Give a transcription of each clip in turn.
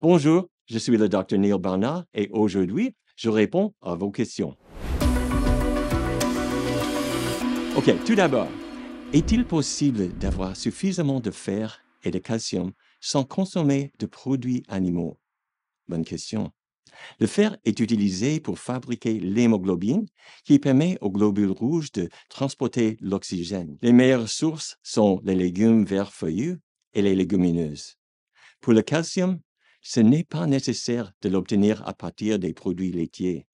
Bonjour, je suis le Dr Neil Barnard et aujourd'hui, je réponds à vos questions. OK, tout d'abord, est-il possible d'avoir suffisamment de fer et de calcium sans consommer de produits animaux? Bonne question. Le fer est utilisé pour fabriquer l'hémoglobine qui permet aux globules rouges de transporter l'oxygène. Les meilleures sources sont les légumes verts feuillus et les légumineuses. Pour le calcium, ce n'est pas nécessaire de l'obtenir à partir des produits laitiers.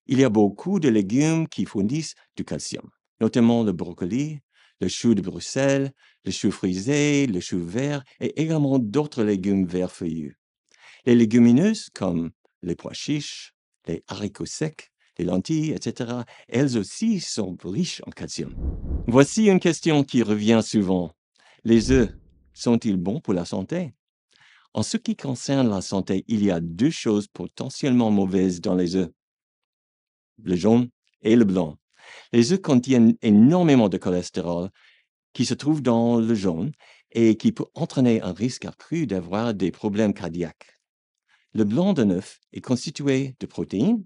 Il y a beaucoup de légumes qui fournissent du calcium, notamment le brocoli, le chou de Bruxelles, le chou frisé, le chou vert et également d'autres légumes verts feuillus. Les légumineuses comme les pois chiches, les haricots secs, les lentilles, etc., elles aussi sont riches en calcium. Voici une question qui revient souvent. Les œufs sont-ils bons pour la santé? En ce qui concerne la santé, il y a deux choses potentiellement mauvaises dans les œufs, le jaune et le blanc. Les œufs contiennent énormément de cholestérol qui se trouve dans le jaune et qui peut entraîner un risque accru d'avoir des problèmes cardiaques. Le blanc d'un œuf est constitué de protéines.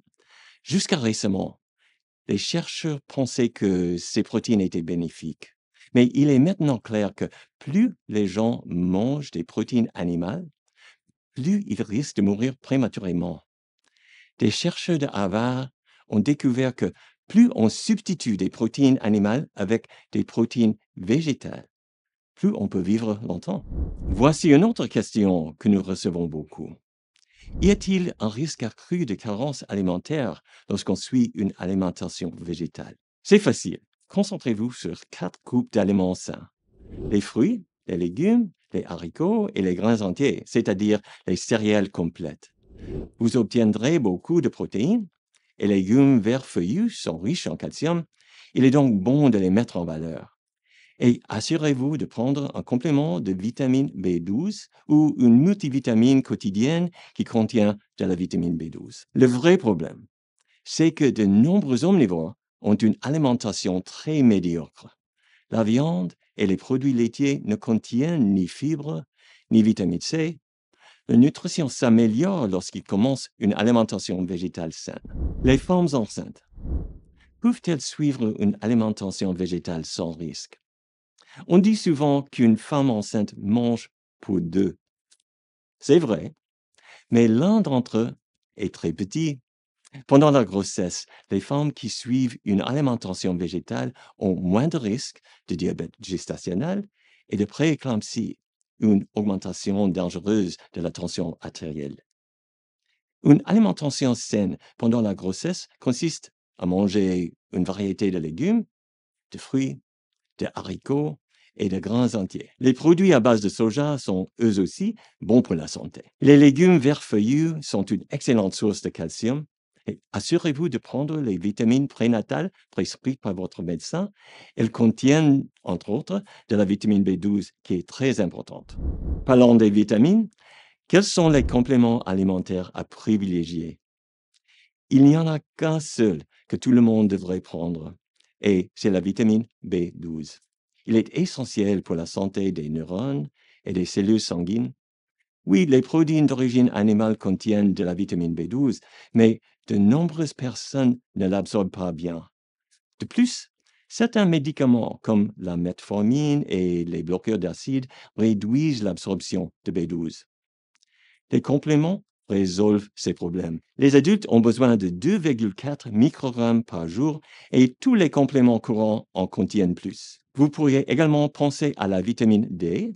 Jusqu'à récemment, les chercheurs pensaient que ces protéines étaient bénéfiques. Mais il est maintenant clair que plus les gens mangent des protéines animales, plus ils risquent de mourir prématurément. Des chercheurs de Harvard ont découvert que plus on substitue des protéines animales avec des protéines végétales, plus on peut vivre longtemps. Voici une autre question que nous recevons beaucoup. Y a-t-il un risque accru de carence alimentaire lorsqu'on suit une alimentation végétale? C'est facile. Concentrez-vous sur 4 groupes d'aliments sains. Les fruits, les légumes, les haricots et les grains entiers, c'est-à-dire les céréales complètes. Vous obtiendrez beaucoup de protéines et les légumes verts feuillus sont riches en calcium. Il est donc bon de les mettre en valeur. Et assurez-vous de prendre un complément de vitamine B12 ou une multivitamine quotidienne qui contient de la vitamine B12. Le vrai problème, c'est que de nombreux omnivores ont une alimentation très médiocre. La viande et les produits laitiers ne contiennent ni fibres, ni vitamine C. La nutrition s'améliore lorsqu'ils commencent une alimentation végétale saine. Les femmes enceintes peuvent-elles suivre une alimentation végétale sans risque? On dit souvent qu'une femme enceinte mange pour deux. C'est vrai, mais l'un d'entre eux est très petit. Pendant la grossesse, les femmes qui suivent une alimentation végétale ont moins de risques de diabète gestationnel et de prééclampsie, une augmentation dangereuse de la tension artérielle. Une alimentation saine pendant la grossesse consiste à manger une variété de légumes, de fruits, de haricots et de grains entiers. Les produits à base de soja sont eux aussi bons pour la santé. Les légumes verts feuillus sont une excellente source de calcium. Et assurez-vous de prendre les vitamines prénatales prescrites par votre médecin. Elles contiennent, entre autres, de la vitamine B12 qui est très importante. Parlons des vitamines. Quels sont les compléments alimentaires à privilégier? Il n'y en a qu'un seul que tout le monde devrait prendre, et c'est la vitamine B12. Il est essentiel pour la santé des neurones et des cellules sanguines. Oui, les protéines d'origine animale contiennent de la vitamine B12, mais de nombreuses personnes ne l'absorbent pas bien. De plus, certains médicaments comme la metformine et les bloqueurs d'acide réduisent l'absorption de B12. Les compléments résolvent ces problèmes. Les adultes ont besoin de 2,4 microgrammes par jour et tous les compléments courants en contiennent plus. Vous pourriez également penser à la vitamine D.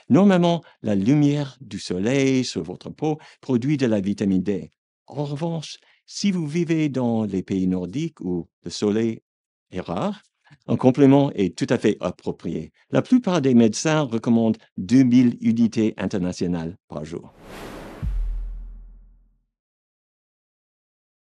Normalement, la lumière du soleil sur votre peau produit de la vitamine D. En revanche, si vous vivez dans les pays nordiques où le soleil est rare, un complément est tout à fait approprié. La plupart des médecins recommandent 2000 unités internationales par jour.